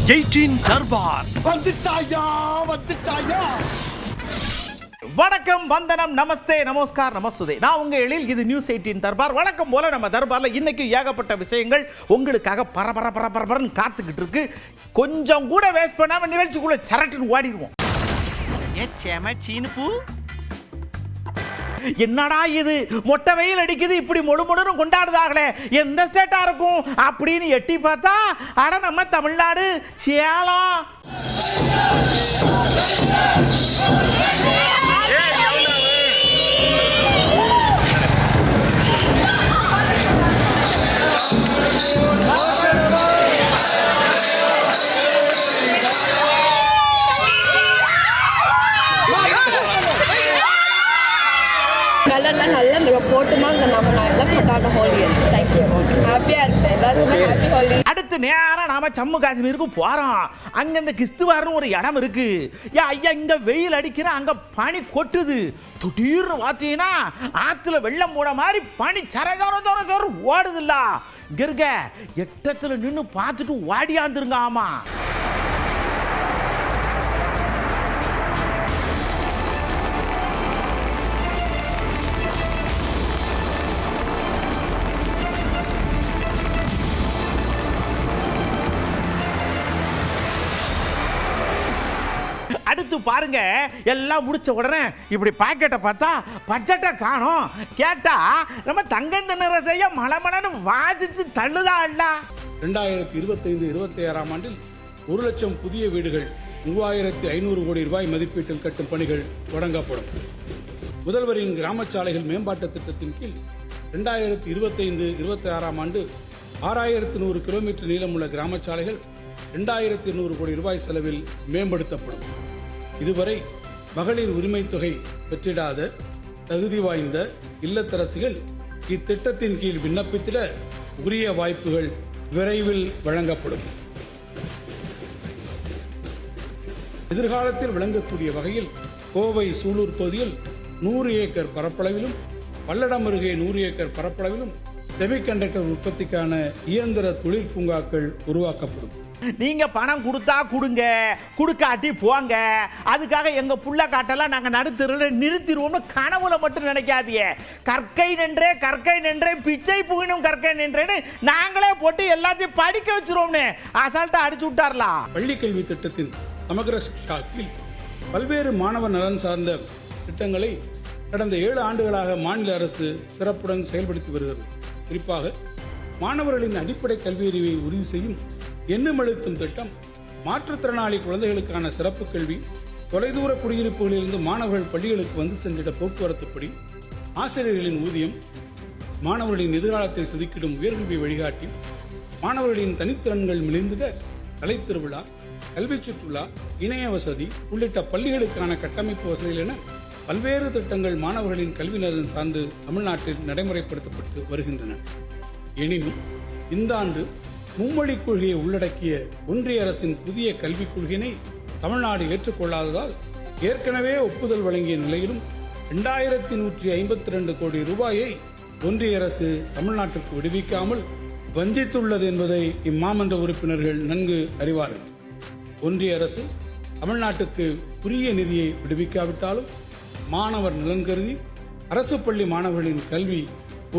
18 தர்பார். வணக்கம், வந்தனம், நமஸ்தே, நமஸ்கார், நமஸ்தே. நான் உங்க எழில். இது நியூஸ் 18 தர்பார். வழக்கம் போல நம்ம தர்பார்ல இன்னைக்கு ஏகப்பட்ட விஷயங்கள் உங்களுக்காக பரபரன்னு காத்துக்கிட்டு இருக்கு. கொஞ்சம் கூட வேஸ்ட் பண்ணாம நிகழ்ச்சிக்குள்ள சரட்டுன்னு ஓடிடுவோம். என்னடா இது, மொட்டை வெயில் அடிக்குது, இப்படி மொழுமொழுன்னு கொண்டாடுதாங்களே, எந்த ஸ்டேட்டா இருக்கும் அப்படின்னு எட்டி பார்த்தா அட நம்ம தமிழ்நாடு, சேலம். கலர்லாம் நல்லா போட்டுமா நம்ம நல்லா கொண்டாட ஹோலி. தேங்க்யூ, ஹாப்பியாக இருக்கு எல்லாருமே. ஹாப்பி ஹோலி. அடுத்து நேரம் நாம ஜம்மு காஷ்மீருக்கு போறோம். அங்க இந்த கிஸ்துவார்னு ஒரு இடம் இருக்கு. ஐயா, இங்க வெயில் அடிக்கிற, அங்க பனி கொட்டுது. திடீர்னு பார்த்தீங்கன்னா ஆத்துல வெள்ளம் போட மாதிரி பனி சர ஓடுதுல்ல. இங்க இருக்க எட்டத்துல நின்று பார்த்துட்டு ஓடியாந்துருங்க. ஆமா, அடுத்து பாருங்க. எல்லாம் முடிச்ச உடனே இப்படி பாக்கெட்டை பார்த்தா பட்ஜெட்டை காணோம். கேட்டா நம்ம தங்கம் திணற செய்ய மலமலன்னு வாசிச்சு தள்ளுதா இல்ல. 2025-26 ஆண்டில் 1 லட்சம் புதிய வீடுகள் 3500 கோடி ரூபாய் மதிப்பீட்டில் கட்டும் பணிகள் தொடங்கப்படும். முதல்வரின் கிராம சாலைகள் மேம்பாட்டு திட்டத்தின் கீழ் 2025-26 ஆண்டு 6100 கிலோமீட்டர் நீளமுள்ள கிராம சாலைகள் 2200 கோடி ரூபாய் செலவில் மேம்படுத்தப்படும். இதுவரை மகளிர் உரிமை தொகை பெற்றிடாத தகுதி வாய்ந்த இல்லத்தரசிகள் இத்திட்டத்தின் கீழ் விண்ணப்பித்திட உரிய வாய்ப்புகள் விரைவில் வழங்கப்படும். எதிர்காலத்தில் விளங்கக்கூடிய வகையில் கோவை சூலூர் தொகுதியில் 100 ஏக்கர் பரப்பளவிலும், பல்லடம் அருகே 100 ஏக்கர் பரப்பளவிலும் செமிகண்டக்டர் உற்பத்திக்கான இயந்திர தொழிற்பூங்காக்கள் உருவாக்கப்படும். நீங்க பணம் கொடுத்தா கொடுங்க, கொடுக்காட்டி போங்க. அதுக்காக எங்க புள்ள காட்டெல்லாம் நாங்க நடுத்தருல நிறுத்திடுவோம்னு கனவுல மட்டும் நினைக்காதீங்க. கற்கை நின்றே பிச்சை புகினும் கற்கை நின்றேன்னு நாங்களே போட்டு எல்லாத்தையும் படிக்க வச்சிருவோம்னு அசால்ட்டா அடிச்சு விட்டார்லாம். பள்ளி கல்வி திட்டத்தின் சமகர சிக்ஷா கீழ் பல்வேறு மாணவர் நலன் சார்ந்த திட்டங்களை கடந்த 7 ஆண்டுகளாக மாநில அரசு சிறப்புடன் செயல்படுத்தி வருகிறது. குறிப்பாக மாணவர்களின் அடிப்படை கல்வியறிவை உறுதி செய்யும் எண்ணும் எழுத்தும் திட்டம், மாற்றுத்திறனாளி குழந்தைகளுக்கான சிறப்பு கல்வி, தொலைதூர குடியிருப்புகளிலிருந்து மாணவர்கள் பள்ளிகளுக்கு வந்து சென்றிட போக்குவரத்துப்படி, ஆசிரியர்களின் ஊதியம், மாணவர்களின் எதிர்காலத்தை செதுக்கிடும் உயர்கல்வி வழிகாட்டி, மாணவர்களின் தனித்திறன்கள் மிளிர்ந்திட கலைத்திருவிழா, கல்வி சுற்றுலா, இணைய வசதி உள்ளிட்ட பள்ளிகளுக்கான கட்டமைப்பு வசதிகள் என பல்வேறு திட்டங்கள் மாணவர்களின் கல்வி நலன் சார்ந்து தமிழ்நாட்டில் நடைமுறைப்படுத்தப்பட்டு வருகின்றன. எனினும் இந்த ஆண்டு மும்மொழி கொள்கையை உள்ளடக்கிய ஒன்றிய அரசின் புதிய கல்விக் கொள்கையினை தமிழ்நாடு ஏற்றுக்கொள்ளாததால் ஏற்கனவே ஒப்புதல் வழங்கிய நிலையிலும் 2152 கோடி ரூபாயை ஒன்றிய அரசு தமிழ்நாட்டுக்கு விடுவிக்காமல் வஞ்சித்துள்ளது என்பதை இம்மாமன்ற உறுப்பினர்கள் நன்கு அறிவார்கள். ஒன்றிய அரசு தமிழ்நாட்டுக்கு உரிய நிதியை விடுவிக்காவிட்டாலும் மாணவர் நலன் கருதி அரசு பள்ளி மாணவர்களின் கல்வி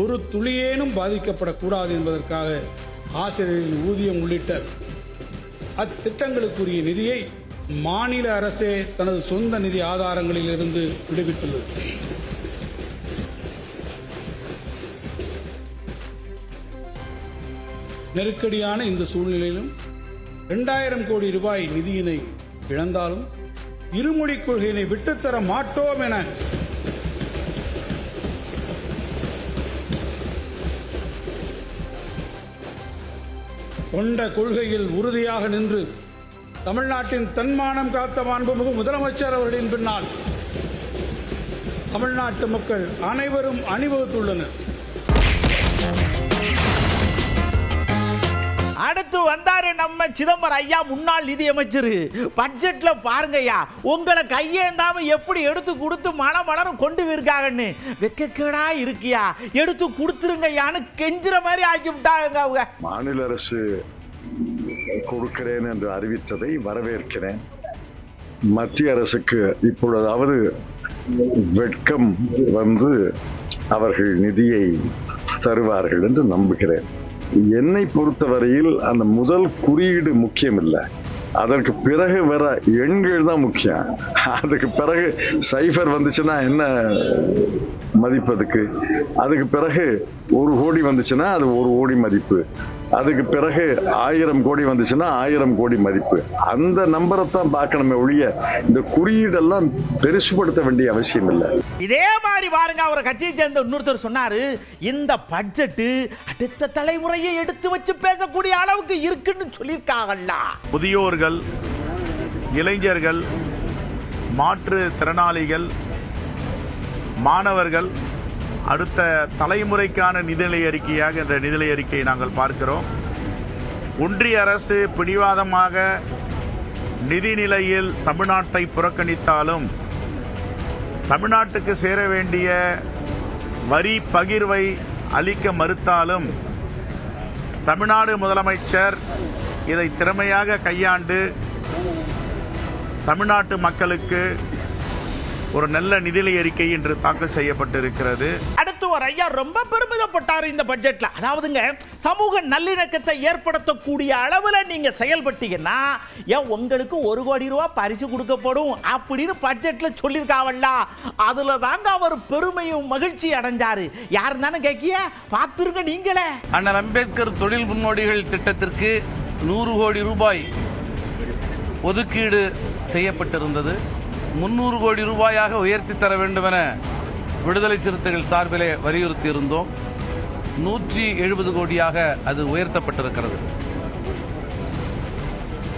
ஒரு துளியேனும் பாதிக்கப்படக்கூடாது என்பதற்காக ஆசிரியர்களின் ஊதியம் உள்ளிட்ட அத்திட்டங்களுக்குரிய நிதியை மாநில அரசே தனது சொந்த நிதி ஆதாரங்களில் இருந்து விடுவித்துள்ளது. நெருக்கடியான இந்த சூழ்நிலையிலும் 2000 கோடி ரூபாய் நிதியினை இழந்தாலும் இருமொழிக் கொள்கையினை விட்டுத்தர மாட்டோம் என கொண்ட கொள்கையில் உறுதியாக நின்று தமிழ்நாட்டின் தன்மானம் காத்த மாண்புமிகு முதலமைச்சர் அவர்களின் பின்னால் தமிழ்நாட்டு மக்கள் அனைவரும் அணிவகுத்துள்ளனர். அடுத்து வந்தாரு நம்ம சிதம்பரம் ஐயா, முன்னாள் நிதியமைச்சர். பட்ஜெட்ல பாருங்க ஐயா, உங்களை கையேந்தாம எப்படி எடுத்து கொடுத்து மலரும் கொண்டு போயிருக்காங்கன்னு வெக்கக்கேடா இருக்கியா, எடுத்து கொடுத்துருங்க ஐயான்னு கெஞ்சுற மாதிரி ஆக்கி விட்டாங்க அவங்க. மாநில அரசு கொடுக்கிறேன் என்று அறிவித்ததை வரவேற்கிறேன். மத்திய அரசுக்கு இப்பொழுதாவது வெட்கம் வந்து அவர்கள் நிதியை தருவார்கள் என்று நம்புகிறேன். என்னை பொறுத்தவரையில் அந்த முதல் குறியீடு முக்கியமில்லை, அதற்கு பிறகு வர எண்கள் தான் முக்கியம். அதுக்கு பிறகு சைஃபர் வந்துச்சுன்னா என்ன மதிப்பு அதுக்கு பிறகு 1 கோடி வந்துச்சுன்னா அது 1 கோடி மதிப்பு, அதுக்கு பிறகு 1000 கோடி வந்துச்சுன்னா 1000 கோடி மதிப்பு. அந்த நம்பரை தான் பார்க்கணுமே ஒழிய இந்த குறியீடெல்லாம் பெருசுபடுத்த வேண்டிய அவசியம் இல்லை. இதே மாதிரி பாருங்க, அவர் கட்சியை சேர்ந்த இன்னொருத்தர் சொன்னாரு, இந்த பட்ஜெட் அடுத்த தலைமுறையை எடுத்து வச்சு பேசக்கூடிய அளவுக்கு இருக்குன்னு சொல்லியிருக்காங்கல்ல. முதியோர்கள், இளைஞர்கள், மாற்றுத்திறனாளிகள், மாணவர்கள் அடுத்த தலைமுறைக்கான நிதிநிலை அறிக்கையாக இந்த நிதிநிலை அறிக்கையை நாங்கள் பார்க்கிறோம். ஒன்றிய அரசு பிடிவாதமாக நிதிநிலையில் தமிழ்நாட்டை புறக்கணித்தாலும், தமிழ்நாட்டுக்கு சேர வேண்டிய வரி பகிர்வை அளிக்க மறுத்தாலும், தமிழ்நாடு முதலமைச்சர் இதை திறமையாக கையாண்டு தமிழ்நாட்டு மக்களுக்கு ஒரு நல்ல நிதிநிலை அறிக்கை இன்று தாக்கல் செய்யப்பட்டிருக்கிறது. அடுத்து ஒரு ஐயா ரொம்ப பெருமிதப்பட்டார் இந்த பட்ஜெட்ல. அதாவதுங்க, சமூக நல்லிணக்கத்தை ஏற்படுத்தக்கூடிய அளவுல நீங்க செயல்பட்டீங்கன்னா உங்களுக்கு 1 கோடி ரூபாய் பரிசு கொடுக்கப்படும் அப்படின்னு பட்ஜெட்ல சொல்லியிருக்காவல்ல. அதுல தாங்க அவர் பெருமையும் மகிழ்ச்சி அடைஞ்சாரு. யார் தானே கேக்கிய பார்த்துருங்க நீங்களே. அண்ணல் அம்பேத்கர் தொழில் முன்னோடிகள் திட்டத்திற்கு 100 கோடி ரூபாய் ஒதுக்கீடு செய்யப்பட்டிருந்தது. 300 கோடி ரூபாயாக உயர்த்தி தர வேண்டும் என விடுதலை சிறுத்தைகள் சார்பிலே வலியுறுத்தி இருந்தோம். 170 கோடியாக அது உயர்த்தப்பட்டிருக்கிறது.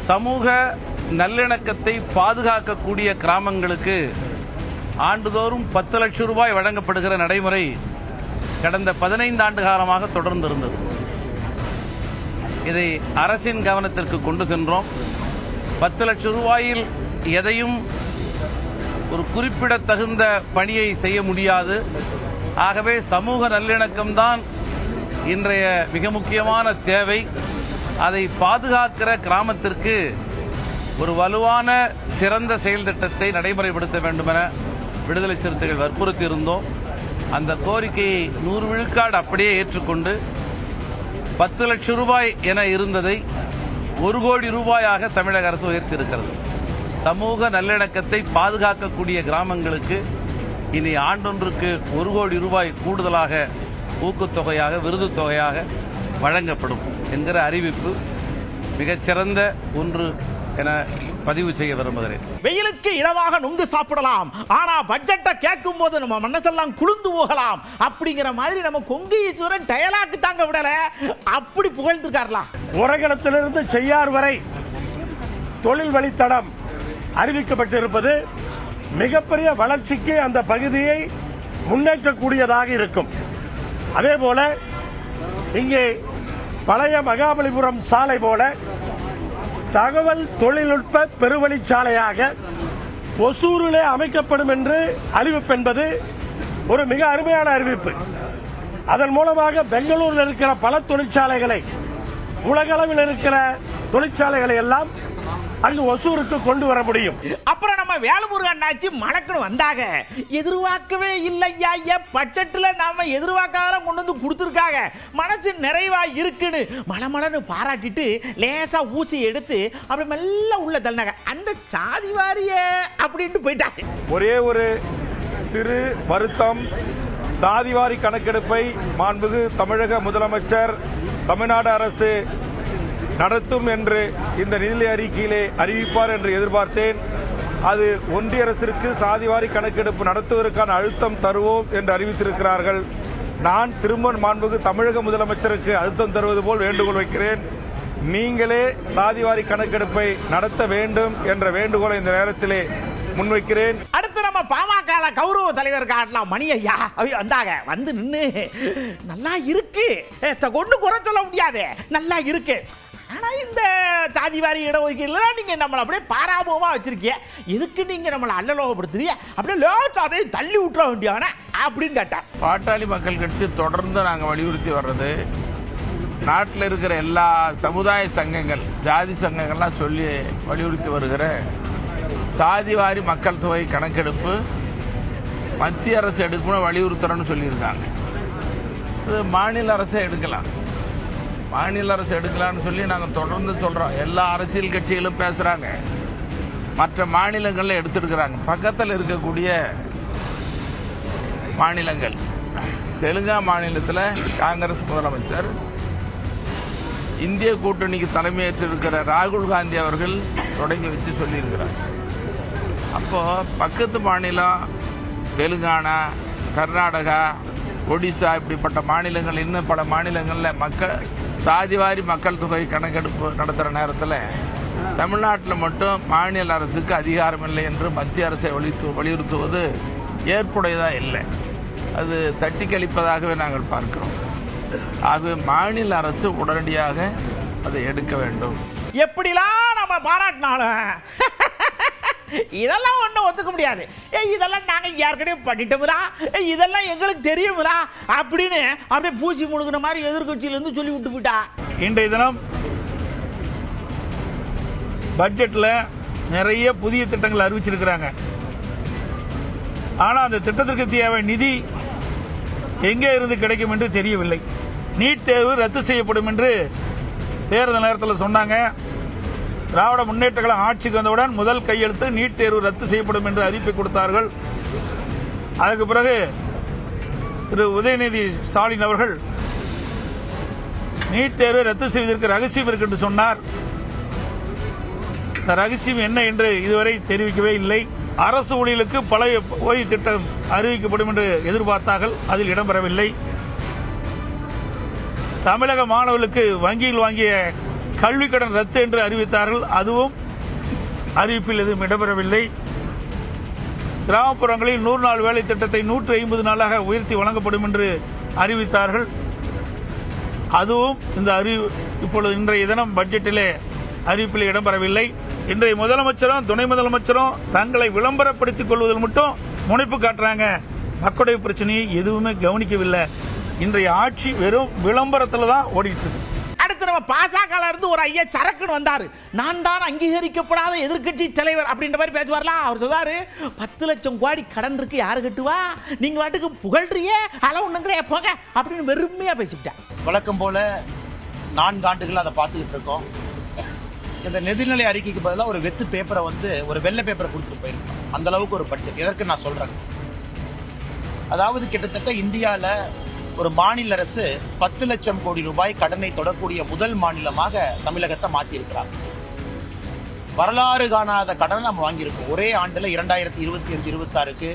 சமூக நல்லிணக்கத்தை பாதுகாக்கக்கூடிய கிராமங்களுக்கு ஆண்டுதோறும் 10 லட்சம் ரூபாய் வழங்கப்படுகிற நடைமுறை கடந்த 15 ஆண்டு காலமாக தொடர்ந்து இருந்தது. இதை அரசின் கவனத்திற்கு கொண்டு சென்றோம். 10 லட்சம் ரூபாயில் எதையும் ஒரு குறிப்பிடத்தகுந்த பணியை செய்ய முடியாது. ஆகவே சமூக நல்லிணக்கம்தான் இன்றைய மிக முக்கியமான தேவை. அதை பாதுகாக்கிற கிராமத்திற்கு ஒரு வலுவான சிறந்த செயல் திட்டத்தை நடைமுறைப்படுத்த வேண்டும் என விடுதலை சிறுத்தைகள் வற்புறுத்தி இருந்தோம். அந்த கோரிக்கையை 100 விழுக்காடு அப்படியே ஏற்றுக்கொண்டு 10 லட்சம் ரூபாய் என இருந்ததை 1 கோடி ரூபாயாக தமிழக அரசு உயர்த்தியிருக்கிறது. சமூக நல்லிணக்கத்தை பாதுகாக்கக்கூடிய கிராமங்களுக்கு இனி ஆண்டொன்றுக்கு 1 கோடி ரூபாய் கூடுதலாக ஊக்கத்தொகையாக விருது தொகையாக வழங்கப்படும் என்கிற அறிவிப்பு மிகச்சிறந்த ஒன்று என பதிவு செய்ய விரும்புகிறேன். வெயிலுக்கு இலவாக நுங்கு சாப்பிடலாம், ஆனா பட்ஜெட்டை கேட்கும் போது நம்ம மனசெல்லாம் குளிர்ந்து போகலாம் அப்படிங்கிற மாதிரி நம்ம கொங்கு ஈஸ்வரன் டயலாக்கு தாங்க விடல, அப்படி புகழ்ந்துருக்காரலாம். உரகணத்திலிருந்து செய்யார் வரை தொழில் வழித்தடம் அறிவிக்கப்பட்டிருப்பது மிகப்பெரிய வளர்ச்சிக்கு அந்த பகுதியை முன்னேற்றக்கூடியதாக இருக்கும். அதே போல இங்கே பழைய மகாபலிபுரம் சாலை போல தகவல் தொழில்நுட்ப பெருவழிச்சாலையாக ஒசூரிலே அமைக்கப்படும் என்று அறிவிப்பு என்பது ஒரு மிக அருமையான அறிவிப்பு. அதன் மூலமாக பெங்களூரில் இருக்கிற பல தொழிற்சாலைகளை, உலகளவில் இருக்கிற தொழிற்சாலைகளை எல்லாம் அங்கு ஒசூருக்கு கொண்டு வர முடியும். அப்புறம் நம்ம வேலுமுருகன் அண்ணாச்சி மணக்கணும் வந்தாங்க, எதிர்பார்க்கவே இல்லையா பட்ஜெட்ல நாம எதிர்பார்க்காத கொண்டு வந்து கொடுத்துருக்காங்க, மனசு நிறைவா இருக்குன்னு மலமலன்னு பாராட்டிட்டு லேசா ஊசி எடுத்து அப்படி மெல்ல உள்ள தள்ளினாங்க. அந்த சாதி வாரிய அப்படின்ட்டு போயிட்டாங்க. ஒரே ஒரு சிறு வருத்தம், சாதிவாரி கணக்கெடுப்பை மாண்புமிகு தமிழக முதலமைச்சர் தமிழ்நாடு அரசு நடத்தும் என்று இந்த நிதிநிலை அறிக்கையிலே அறிவிப்பார் என்று எதிர்பார்த்தேன். அது ஒன்றிய அரசிற்கு சாதிவாரி கணக்கெடுப்பு நடத்துவதற்கான அழுத்தம் தருவோம் என்று அறிவித்திருக்கிறார்கள். நான் திரும்ப மாண்புமிகு தமிழக முதலமைச்சருக்கு அழுத்தம் தருவது போல் வேண்டுகோள் வைக்கிறேன். நீங்களே சாதிவாரி கணக்கெடுப்பை நடத்த வேண்டும் என்ற வேண்டுகோளை இந்த நேரத்திலே முன்வைக்கிறேன். அடுத்து நம்ம பாமக கௌரவ தலைவர் காட்டலாம் மணி ஐயா வந்தாங்க, வந்து நின்று நல்லா இருக்கு, கொண்டு குறை சொல்ல முடியாது, நல்லா இருக்கு, ஆனா இந்த சாதிவாரி இடஒதுக்கீடுல நீங்க நம்மளை அப்படியே பாராமுகமா வச்சிருக்கீங்க, எதுக்கு நீங்க நம்மளை அல்லலோகப்படுத்துறீங்க, அப்படியே லேசாதை தள்ளி விட்டுற வேண்டியவன அப்படின்னு கேட்டார். பாட்டாளி மக்கள் கட்சி தொடர்ந்து நாங்கள் வலியுறுத்தி வர்றது, நாட்டில் இருக்கிற எல்லா சமுதாய சங்கங்கள், ஜாதி சங்கங்கள்லாம் சொல்லி வலியுறுத்தி வருகிற சாதிவாரி மக்கள் தொகை கணக்கெடுப்பு மத்திய அரசு எடுக்கணும்னு வலியுறுத்துறோன்னு சொல்லியிருக்காங்க. அது மாநில அரசை எடுக்கலாம், மாநில அரசு எடுக்கலான்னு சொல்லி நாங்கள் தொடர்ந்து சொல்கிறோம். எல்லா அரசியல் கட்சிகளும் பேசுகிறாங்க, மற்ற மாநிலங்களில் எடுத்துருக்குறாங்க. பக்கத்தில் இருக்கக்கூடிய மாநிலங்கள், தெலுங்கா மாநிலத்தில் காங்கிரஸ் முதலமைச்சர், இந்திய கூட்டணிக்கு தலைமையேற்றிருக்கிற ராகுல் காந்தி அவர்கள் தொடங்கி வச்சு சொல்லியிருக்கிறார். அப்போது பக்கத்து மாநிலம் தெலுங்கானா, கர்நாடகா, ஒடிசா இப்படிப்பட்ட மாநிலங்கள், இன்னும் பல மாநிலங்களில் சாதிவாரி மக்கள் தொகை கணக்கெடுப்பு நடத்துகிற நேரத்தில் தமிழ்நாட்டில் மட்டும் மாநில அரசுக்கு அதிகாரம் இல்லை என்று மத்திய அரசை வலியுறுத்துவது ஏற்புடையதாக இல்லை. அது தட்டி கழிப்பதாகவே நாங்கள் பார்க்கிறோம். ஆகவே மாநில அரசு உடனடியாக அதை எடுக்க வேண்டும். எப்படிலாம் நம்ம பாராட்டினாலும் இதெல்லாம் ஒன்றும் ஒத்துக்க முடியாது. இதெல்லாம் நாங்கள் ஏற்கனவே பண்ணிட்டோம்ரா, இதெல்லாம் எங்களுக்கு தெரியும்ரா அப்படின்னு அப்படியே பூசி முழுகிற மாதிரி எதிர்கட்சியிலேருந்து சொல்லி விட்டு போயிட்டா. இன்றைய தினம் பட்ஜெட்டில் நிறைய புதிய திட்டங்கள் அறிவிச்சிருக்கிறாங்க. ஆனால் அந்த திட்டத்திற்கு தேவை நிதி எங்கே இருந்து கிடைக்கும் என்று தெரியவில்லை. நீட் தேர்வு ரத்து செய்யப்படும் என்று தேர்தல் நேரத்தில் சொன்னாங்க. திராவிட முன்னேற்ற கழகம் ஆட்சிக்கு வந்தவுடன் முதல் கையெழுத்து நீட் தேர்வு ரத்து செய்யப்படும் என்று அறிவிப்பை கொடுத்தார்கள். அதுக்கு பிறகு திரு உதயநிதி ஸ்டாலின் அவர்கள் நீட் தேர்வை ரத்து செய்வதற்கு ரகசியம் இருக்கு என்று சொன்னார். இந்த ரகசியம் என்ன என்று இதுவரை தெரிவிக்கவே இல்லை. அரசு ஊழியர்களுக்கு பழைய ஓய்வு திட்டம் அறிவிக்கப்படும் என்று எதிர்பார்த்தார்கள், அதில் இடம்பெறவில்லை. தமிழக மாணவர்களுக்கு வங்கியில் வாங்கிய கல்விக் கடன் ரத்து என்று அறிவித்தார்கள், அதுவும் அறிவிப்பில் எதுவும் இடம்பெறவில்லை. கிராமப்புறங்களில் 100 நாள் வேலை திட்டத்தை 150 நாளாக உயர்த்தி வழங்கப்படும் என்று அறிவித்தார்கள், அதுவும் இப்பொழுது இன்றைய தினம் பட்ஜெட்டிலே அறிவிப்பில் இடம்பெறவில்லை. இன்றைய முதலமைச்சரும் துணை முதலமைச்சரும் தங்களை விளம்பரப்படுத்திக் கொள்வதில் மட்டும் முனைப்பு காட்டுறாங்க. மக்களுடைய பிரச்சனையை எதுவுமே கவனிக்கவில்லை. இன்றைய ஆட்சி வெறும் விளம்பரத்தில் தான் ஓடிட்டு இருக்கு. அடுத்து நம்ம பாசகல இருந்து ஒரு ஐயா சரக்குன்னு வந்தாரு. நான் தான் அங்கீகரிக்கப்படாத எதிர்க்கட்சி தலைவர் அப்படின்ற மாதிரி பேசுவார்லாம். அவர் சொல்றாரு 10 லட்சம் கோடி கடன் இருக்கு, யாரு கட்டுவா, நீங்க வாட்டுக்கு புகழ்றியே, அளவு ஒண்ணுங்களே போங்க அப்படின்னு வெறுமையா பேசிவிட்டேன். வழக்கம் போல 4 ஆண்டுகள் அதை பார்த்துக்கிட்டு இருக்கோம். இந்த நிதிநிலை அறிக்கைக்கு பதிலாக ஒரு வெத்து பேப்பரை ஒரு வெள்ளை பேப்பரை கொடுத்துட்டு போயிருக்கோம். அந்த அளவுக்கு ஒரு பட்ஜெட். எதற்கு நான் சொல்றேன், அதாவது கிட்டத்தட்ட இந்தியாவில் ஒரு மாநில அரசு 10 லட்சம் கோடி ரூபாய் கடனை தொடரக்கூடிய முதல் மாநிலமாக தமிழகத்தை மாற்றியிருக்கிறாங்க. வரலாறு காணாத கடனை நம்ம வாங்கியிருக்கோம். ஒரே ஆண்டில் 2025-26க்கு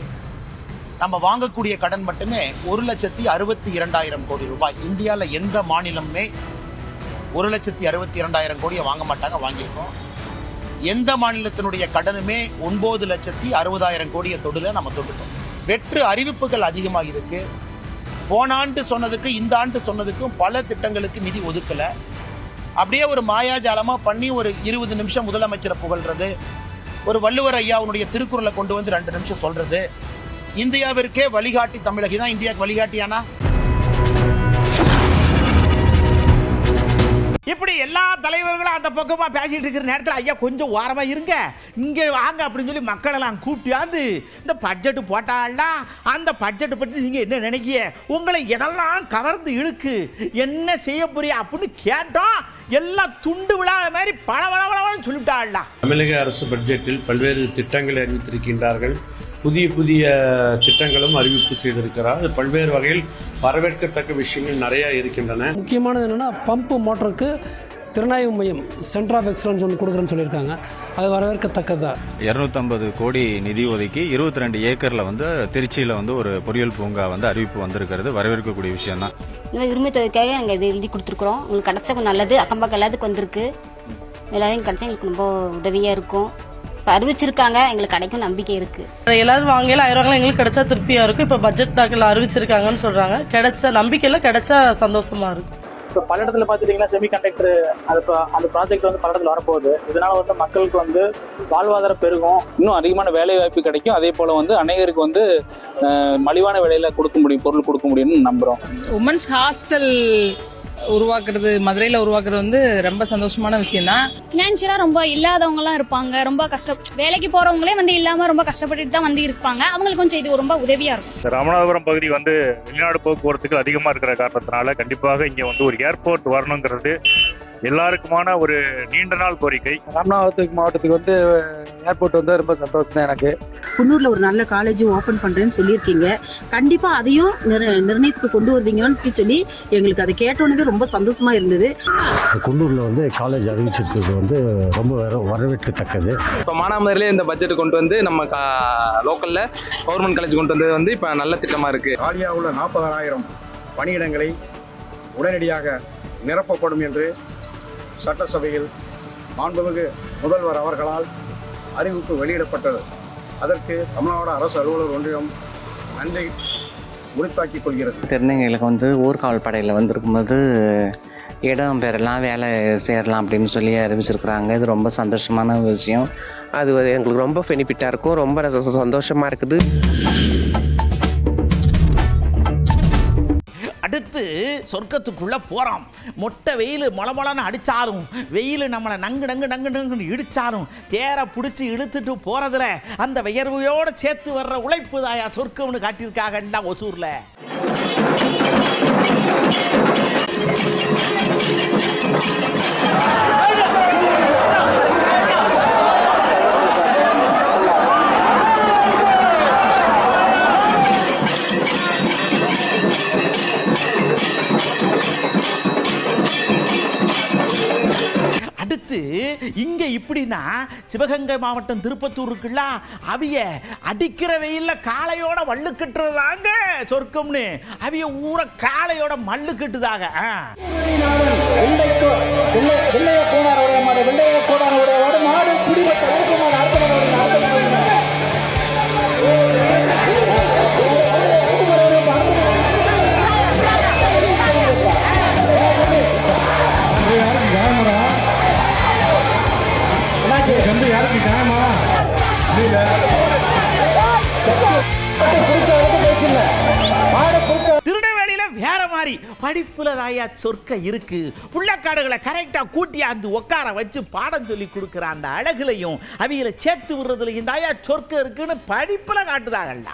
நம்ம வாங்கக்கூடிய கடன் மட்டுமே 1,62,000 கோடி ரூபாய். இந்தியாவில் எந்த மாநிலமுமே 1,62,000 கோடியை வாங்க மாட்டாங்க, வாங்கியிருக்கோம். எந்த மாநிலத்தினுடைய கடனுமே 9,60,000 கோடியை தொடுல நம்ம தொட்டுட்டோம். வெற்று அறிவிப்புகள் அதிகமாக இருக்கு. போன ஆண்டு சொன்னதுக்கு இந்த ஆண்டு சொன்னதுக்கும் பல திட்டங்களுக்கு நிதி ஒதுக்கல. அப்படியே ஒரு மாயாஜாலமா பண்ணி ஒரு 20 நிமிஷம் முதலமைச்சரை புகழ்றது, ஒரு வள்ளுவர் ஐயாவுடைய திருக்குறளை கொண்டு வந்து 2 நிமிஷம் சொல்றது. இந்தியாவிற்கே வழிகாட்டி தமிழகி தான் இந்தியாவுக்கு வழிகாட்டியானா? இப்படி எல்லா தலைவர்களும் அந்த பக்கமா பேசிட்டு இருக்கிற நேரத்தில் ஐயா கொஞ்சம் ஓரமா இருங்க, இங்கே வாங்க அப்படின்னு சொல்லி மக்களெல்லாம் கூப்பிட்டாந்து இந்த பட்ஜெட் போட்டால அந்த பட்ஜெட் பற்றி நீங்க என்ன நினைக்கிய, உங்களை எதெல்லாம் கவர்ந்து இழுக்கு, என்ன செய்ய போறிய அப்படின்னு கேட்டோம். எல்லாம் துண்டு விழாத மாதிரி பளபளன்னு சொல்லிவிட்டாள்லாம். தமிழக அரசு பட்ஜெட்டில் பல்வேறு திட்டங்களை அறிவித்திருக்கின்றார்கள். புதிய திட்டங்களும் அறிவிப்பு செய்திருக்கிறார். அது பல்வேறு வகையில் வரவேற்கத்தக்க விஷயங்கள் நிறைய இருக்கின்றன. முக்கியமானது என்னன்னா பம்பு மோட்டருக்கு திறனாய்வு மையம் சென்டர் ஆஃப் எக்ஸலன்ஸ் ஒன்று கொடுக்குறேன்னு சொல்லியிருக்காங்க. அது வரவேற்கத்தக்கதா. 250 கோடி நிதி ஒதுக்கி 22 ஏக்கரில் திருச்சியில் ஒரு பொறியியல் பூங்கா அறிவிப்பு வந்திருக்கிறது. வரவேற்கக்கூடிய விஷயம் தான். உரிமை தொகைக்காக நாங்கள் இது எழுதி கொடுத்துருக்குறோம். உங்களுக்கு கிடைச்சா நல்லது, அக்கம் பக்கம் எல்லாத்துக்கும் வந்திருக்கு. எல்லாரையும் கிடைச்சா எங்களுக்கு ரொம்ப உதவியாக இருக்கும். இப்போ அறிவிச்சிருக்காங்க, எங்களுக்கு கிடைக்கும் நம்பிக்கை இருக்கு. எல்லாரும் வாங்கல 1000 எங்களுக்கு கிடைச்சா திருப்தியா இருக்கும். இப்போ பட்ஜெட் தாக்கல் அறிவிச்சிருக்காங்கன்னு சொல்றாங்க. கிடைச்ச நம்பிக்கையில கிடைச்சா சந்தோஷமா இருக்கு. இப்போ பல இடத்துல பார்த்துட்டீங்கன்னா செமிகண்டக்டர் அந்த ப்ராஜெக்ட் பல இடத்துல வரப்போகுது. இதனால மக்களுக்கு வாழ்வாதாரம் பெருகும், இன்னும் அதிகமான வேலை வாய்ப்பு கிடைக்கும். அதே போல அநேகருக்கு மலிவான விலையில கொடுக்க முடியும், பொருள் கொடுக்க முடியும்னு நம்புறோம். உமன்ஸ் ஹாஸ்டல் உருவாக்குறது, மதுரையில் உருவாக்குறது வந்து ரொம்ப சந்தோஷமான விஷயம் தான். ஃபினான்ஷியலாக ரொம்ப இல்லாதவங்கலாம் இருப்பாங்க, ரொம்ப வேலைக்கு போகிறவங்களே வந்து இல்லாமல் ரொம்ப கஷ்டப்பட்டுட்டு தான் வந்து இருப்பாங்க. அவங்களுக்கு கொஞ்சம் இது ரொம்ப உதவியாக இருக்கும். ராமநாதபுரம் பகுதி வந்து வெளிநாடு போக்குவரத்துக்கு அதிகமாக இருக்கிற காரணத்தினால கண்டிப்பாக இங்கே வந்து ஒரு ஏர்போர்ட் வரணுங்கிறது எல்லாருக்குமான ஒரு நீண்ட நாள் கோரிக்கை. ராமநாதபுரம் மாவட்டத்துக்கு வந்து ஏர்போர்ட் வந்து ரொம்ப சந்தோஷம் தான் எனக்கு. குன்னூர்ல ஒரு நல்ல காலேஜ் ஓபன் பண்றேன்னு சொல்லியிருக்கீங்க. கண்டிப்பா அதையும் நிர்ணயத்துக்கு கொண்டு வருவீங்கன்னு சொல்லி எங்களுக்கு அதை கேட்டோன்னே ரொம்ப சந்தோஷமா இருந்தது. குன்னூர்ல வந்து காலேஜ் அறிவிச்சிருக்கிறது வந்து ரொம்ப வரவேற்கத்தக்கது. இப்போ மானாமதுரையிலே இந்த பட்ஜெட் கொண்டு வந்து நம்ம லோக்கல்ல கவர்மெண்ட் காலேஜ் கொண்டு வந்தது வந்து இப்போ நல்ல திட்டமா இருக்கு. காலியாக உள்ள 40,000 பணியிடங்களை உடனடியாக நிரப்பப்படும் என்று சட்டசபையில் மாண்புமிகு முதல்வர் அவர்களால் அறிவிப்பு வெளியிடப்பட்டது. அதற்கு தமிழ்நாடு அரசு அலுவலர் ஒன்றியம் நன்றி உரித்தாக்கிக் கொள்கிறது. திருநங்கைகளுக்கு வந்து ஊர்காவல் படையில் வந்திருக்கும்போது இடம் பெறலாம், வேலை சேரலாம் அப்படின்னு சொல்லி அறிவிச்சிருக்கிறாங்க. இது ரொம்ப சந்தோஷமான விஷயம். அது எங்களுக்கு ரொம்ப பெனிஃபிட்டாக இருக்கும், ரொம்ப சந்தோஷமாக இருக்குது. அடுத்து சொர்க்கத்துக்குள்ள போறோம். மொட்டை வெயில் மொளமொளன்னு அடிச்சாலும், வெயில் நம்மளை நங்கு நங்கு நங்கு நங்கு இடிச்சாலும், தேரை பிடிச்சி இழுத்துட்டு போறதுல அந்த வியர்வையோட சேர்த்து வர்ற உழைப்பு தாயா சொர்க்கம்னு காட்டியிருக்காங்க ஒசூர்ல. அடுத்து இங்க இப்படின்னா சிவகங்கை மாவட்டம் திருப்பத்தூர் இருக்குல்ல, அவிய அடிக்கிற வெயில்ல காளையோட மல்லு கட்டுறதாங்க சொர்க்கம்னு. அவிய ஊர காளையோட மல்லு கட்டுதாக. திருநெல்வேலியில வேற மாதிரி படிப்புல தாயா சொர்க்க இருக்கு. புள்ளக்காடுகளை கரெக்டா கூட்டியாந்து உட்கார வச்சு பாடம் சொல்லி கொடுக்கிற அந்த அழகுலையும் அவிகளை சேர்த்து விடுறதுலையும் தாயா சொர்க்க இருக்குன்னு படிப்புல காட்டுதாங்கல்ல.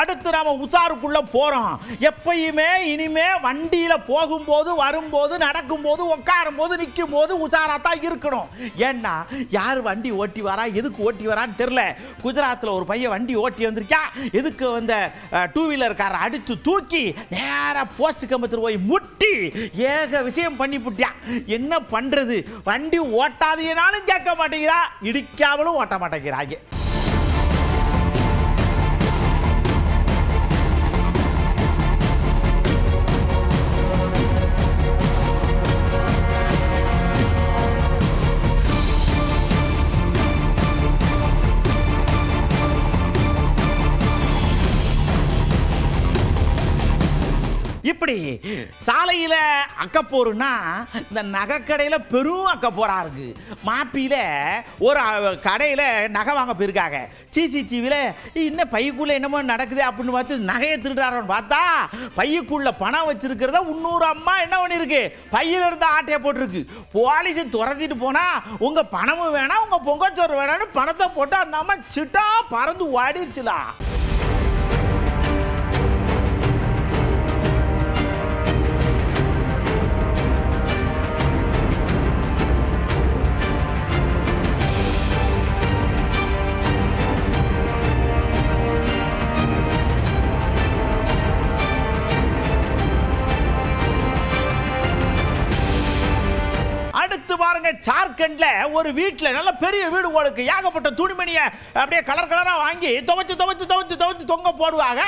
அடுத்து நாம உசாருக்குள்ள போறோம். எப்பயுமே இனிமே வண்டியில போகும்போது, வரும்போது, நடக்கும்போது, உட்காரும் போது, நிற்கும் போது உசாரா தான் இருக்கணும். ஏன்னா யார் வண்டி ஓட்டி வரா, எதுக்கு ஓட்டி வரான்னு தெரியல. குஜராத்தில் ஒரு பையன் வண்டி ஓட்டி வந்திருக்கா, எதுக்கு வந்த 2 வீலர் காரை அடிச்சு தூக்கி நேரா போஸ்ட் கம்பத்தில் போய் முட்டி ஏக விஷயம் பண்ணி புட்டியா. என்ன பண்றது, வண்டி ஓட்டாதீனாலும் கேட்க மாட்டேங்கிறா, இடிக்காமலும் ஓட்ட மாட்டேங்கிறாங்க. இப்படி சாலையில் அக்கப்போருன்னா இந்த நகைக்கடையில் பெரும் அக்கப்போரா இருக்கு. மாப்பியில் ஒரு கடையில் நகை வாங்க போயிருக்காங்க. சிசிடிவியில் இன்னும் பைக்குள்ளே என்னமோ நடக்குது அப்படின்னு பார்த்து நகையை திருடுறாரோன்னு பார்த்தா பையுக்குள்ள பணம் வச்சிருக்கிறத இன்னொரு அம்மா என்ன பண்ணிருக்கு, பையில இருந்து ஆட்டையை போட்டிருக்கு. போலீஸ் துரத்திட்டு போனா உங்க பணமும் வேணாம், உங்க பொங்கச்சோறு வேணாம்னு பணத்தை போட்டு அந்த அம்மா சிட்டா பறந்து ஓடிடுச்சுலாம். அடுத்து பாருங்க, ஜார்க்கண்ட்ல ஒரு வீட்டுல நல்ல பெரிய வீடு போலுக்கு ஏகப்பட்ட துணிமணியை அப்படியே கலர் கலரா வாங்கி துவைச்சு தொங்க போடுவாங்க.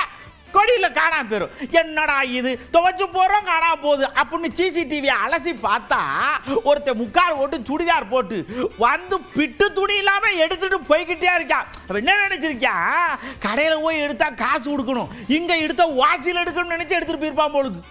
கொடியில் காணாம போயிடும். என்னடா இது துவைச்சு போகிறோம் காணாம போகுது அப்படின்னு சிசிடிவியை அலசி பார்த்தா ஒருத்தர் முக்கால் போட்டு சுடிதார் போட்டு வந்து பிட்டு துணி இல்லாமல் எடுத்துட்டு போய்கிட்டே இருக்கான். என்ன நினைச்சிருக்கான், கடையில் போய் எடுத்தா காசு கொடுக்கணும், இங்கே எடுத்தா வாட்சியில் எடுக்கணும்னு நினைச்சு எடுத்துட்டு போயிருப்பான் போலுக்கு.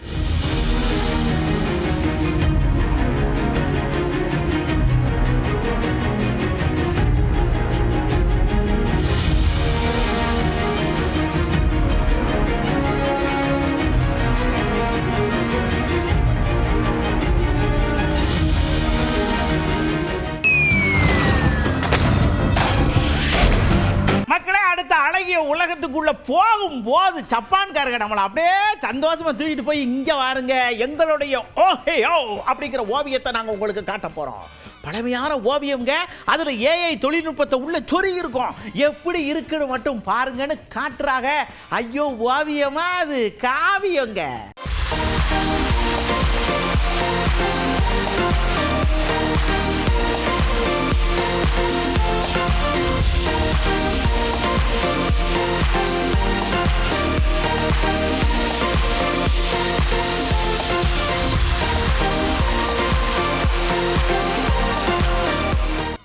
அழகிய உலகத்துக்குள்ள போகும்போது ஜப்பான்காரங்க நம்மளை அப்படியே சந்தோஷமா தூக்கிட்டு போய் இங்க வாருங்க எங்களுடைய ஓஹேயோ அப்படிங்கிற ஓவியத்தை நாங்கள் உங்களுக்கு காட்ட போறோம். பழமையான ஓவியம்ங்க, அதுல ஏஐ தொழில்நுட்பத்தை உள்ள சொருகி இருக்கும். எப்படி இருக்குன்னு மட்டும் பாருங்கன்னு காட்டுறாங்க. ஐயோ ஓவியமா அது காவியங்க.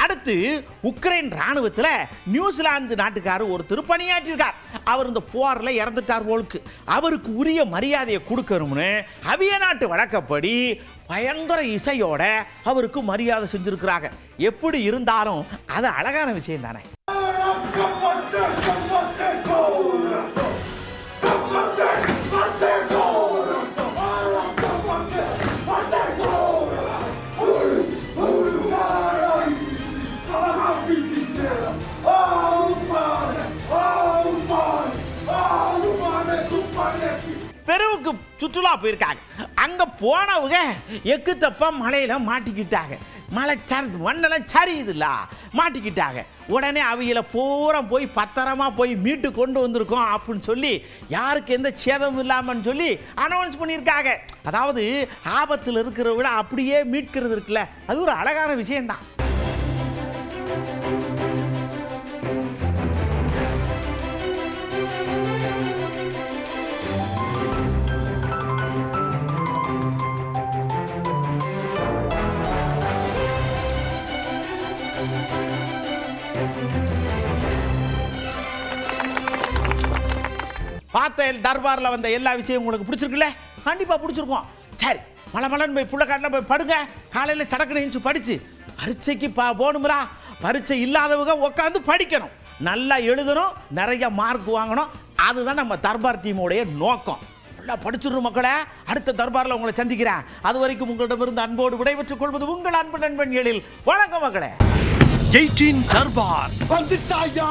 அடுத்து உக்ரைன் ராணுவத்தில் நியூசிலாந்து நாட்டுக்காரர் ஒருத்தர் பணியாற்றிருக்கார். அவர் இந்த போரில் இறந்துட்டார் போலுக்கு. அவருக்கு உரிய மரியாதையை கொடுக்கணும்னு அவிய நாட்டு வழக்கப்படி பயங்கர இசையோட அவருக்கு மரியாதை செஞ்சிருக்கிறாங்க. எப்படி இருந்தாலும் அது அழகான விஷயம் தானே. பெருவுக்கு சுற்றுலா போயிருக்காங்க. அங்க போனவங்க எக்கு தப்பா மலையில மாட்டிக்கிட்டாங்க. மலை மண்ணெல்லாம் சரியுதுல்ல, மாட்டிக்கிட்டாங்க. உடனே அவையில பூரா போய் பத்திரமா போய் மீட்டு கொண்டு வந்திருக்கோம் அப்படின்னு சொல்லி யாருக்கு எந்த சேதமும் இல்லாமன்னு சொல்லி அனௌன்ஸ் பண்ணியிருக்காங்க. அதாவது ஆபத்தில் இருக்கிற விட அப்படியே மீட்கிறது இருக்குல்ல, அது ஒரு அழகான விஷயம்தான். பார்த்த தர்பாரில் வந்த எல்லா விஷயம் உங்களுக்கு பிடிச்சிருக்குல்ல? கண்டிப்பாக பிடிச்சிருக்கோம். சரி, மலமலன்னு போய் புள்ளக்காட்டில் போய் படுங்க. காலையில் சடக்கு எழுந்து படித்து பரீட்சைக்கு போகணும்ரா. பரீட்சை இல்லாதவங்க உட்காந்து படிக்கணும், நல்லா எழுதணும், நிறைய மார்க் வாங்கணும். அதுதான் நம்ம தர்பார் டீமோடைய நோக்கம். நல்லா படிச்சிடுற மக்களை. அடுத்த தர்பாரில் உங்களை சந்திக்கிறேன். அது வரைக்கும் உங்களிடமிருந்து அன்போடு விடைபெற்றுக் கொள்வது உங்கள் அன்பு நண்பன் எழில். வணக்கம் மக்களை. 18 தர்பார் வந்துட்டாயா.